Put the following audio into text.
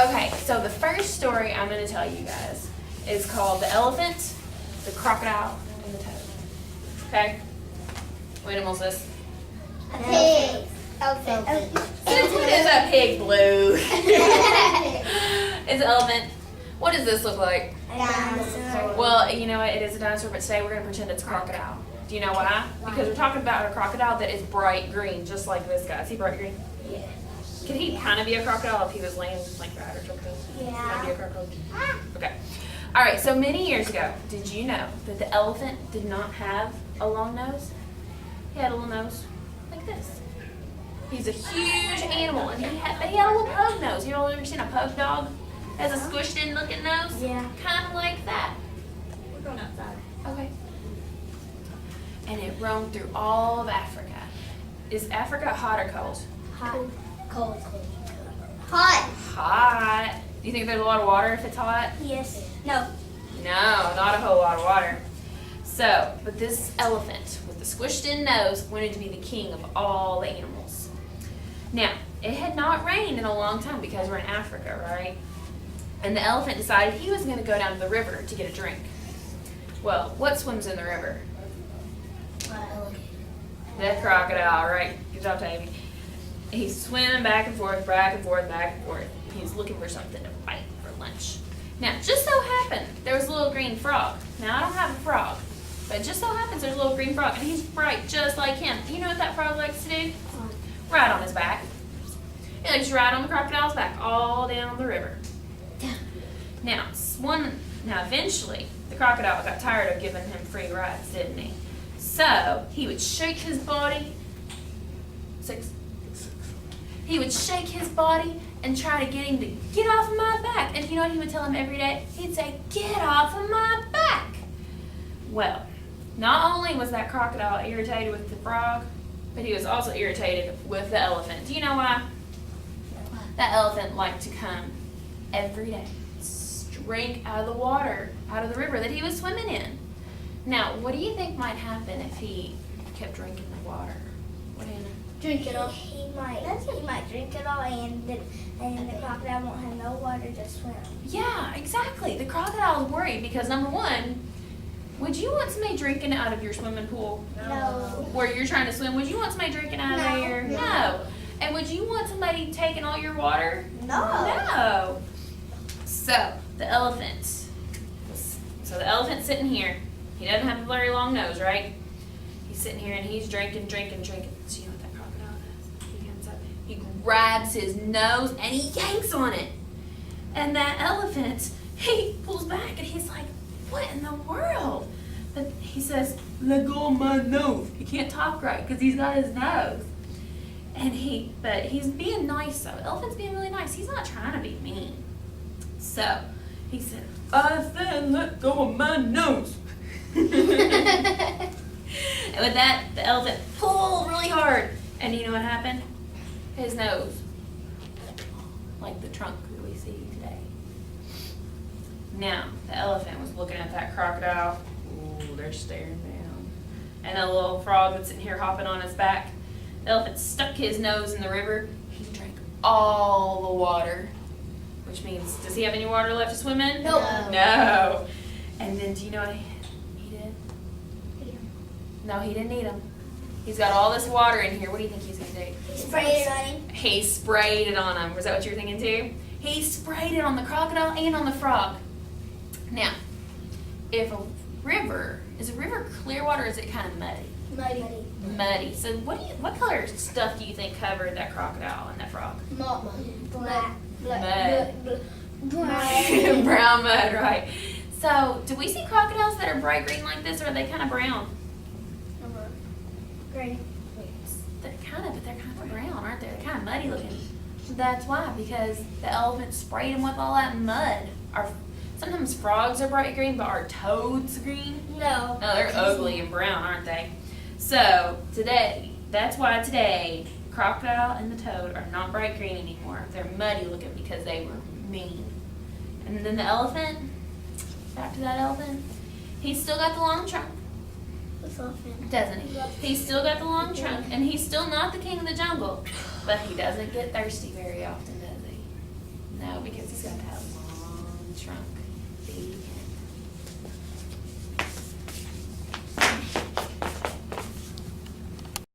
Okay, so the first story I'm going to tell you guys is called The Elephant, the Crocodile, and the Toad. Okay? What animal is this? A pig. Elephant. Since when is a pig blue? It's an elephant. What does this look like? A dinosaur. Well, you know what? It is a dinosaur, but today we're going to pretend it's a crocodile. Do you know why? Because we're talking about a crocodile that is bright green, just like this guy. Is he bright green? Yeah. Could he kind of be a crocodile if he was laying like that or something? Yeah. Could he be a crocodile? Okay. All right, so many years ago, did you know that the elephant did not have a long nose? He had a little nose like this. He's a huge animal, and he had a little pug nose. You know, ever seen a pug dog? Has a squished in looking nose? Yeah. Kind of like that. We're going outside. Okay. And it roamed through all of Africa. Is Africa hot or cold? Hot. Cold. Hot. Hot. Do you think there's a lot of water if it's hot? Yes. No. No, not a whole lot of water. So, but this elephant with the squished in nose wanted to be the king of all the animals. Now, it had not rained in a long time because we're in Africa, right? And the elephant decided he was going to go down to the river to get a drink. Well, what swims in the river? The crocodile, right? Good job, Tavy. He's swimming back and forth, back and forth, back and forth. He's looking for something to fight for lunch. Now, just so happened, there was a little green frog. Now, I don't have a frog, but just so happens there's a little green frog, and he's bright just like him. You know what that frog likes to do? Ride on his back. He likes to ride on the crocodile's back all down the river. Now, eventually, the crocodile got tired of giving him free rides, didn't he? So, he would shake his body. He would shake his body and try to get him to get off of my back. And you know what he would tell him every day? He'd say, "Get off of my back." Well, not only was that crocodile irritated with the frog, but he was also irritated with the elephant. Do you know why? That elephant liked to come every day, drink out of the water, out of the river that he was swimming in. Now, what do you think might happen if he kept drinking the water? What, Hannah? Drink it all. He might drink it all, and the crocodile won't have no water to swim. Yeah, exactly. The crocodile is worried because, number one, would you want somebody drinking out of your swimming pool? No. Where you're trying to swim, would you want somebody drinking out of there? No. And would you want somebody taking all your water? No. So, the elephant's sitting here. He doesn't have a very long nose, right? He's sitting here and he's drinking. So you know what that crocodile does? He comes up, he grabs his nose and he yanks on it. And that elephant, he pulls back and he's like, "What in the world?" But he says, "Let go of my nose." He can't talk right because he's got his nose. But he's being nice though. The elephant's being really nice. He's not trying to be mean. So he said, "I said let go of my nose." And with that, the elephant pulled really hard. And you know what happened? His nose, like the trunk that we see today. Now, the elephant was looking at that crocodile. Ooh, they're staring down. And the little frog that's sitting here hopping on his back. The elephant stuck his nose in the river. He drank all the water. Which means, does he have any water left to swim in? Nope. No. And then, do you know what he did? No, he didn't eat them. He's got all this water in here. What do you think he's going to do? He sprayed it on him. He sprayed it on him. Was that what you were thinking too? He sprayed it on the crocodile and on the frog. Now, if a river, is a river clear water or is it kind of muddy? Muddy. So what color stuff do you think covered that crocodile and that frog? Black. Mud. Brown mud, right. So, do we see crocodiles that are bright green like this or are they kind of brown? Green. They're kind of brown, aren't they? They're kind of muddy looking. That's why, because the elephant sprayed them with all that mud. Sometimes frogs are bright green, but are toads green? No. No, they're ugly and brown, aren't they? So, that's why today, crocodile and the toad are not bright green anymore. They're muddy looking because they were mean. And then the elephant, back to that elephant, he's still got the long trunk. Doesn't he? He's still got the long trunk, and he's still not the king of the jungle, but he doesn't get thirsty very often, does he? No, because he's got that long trunk. B and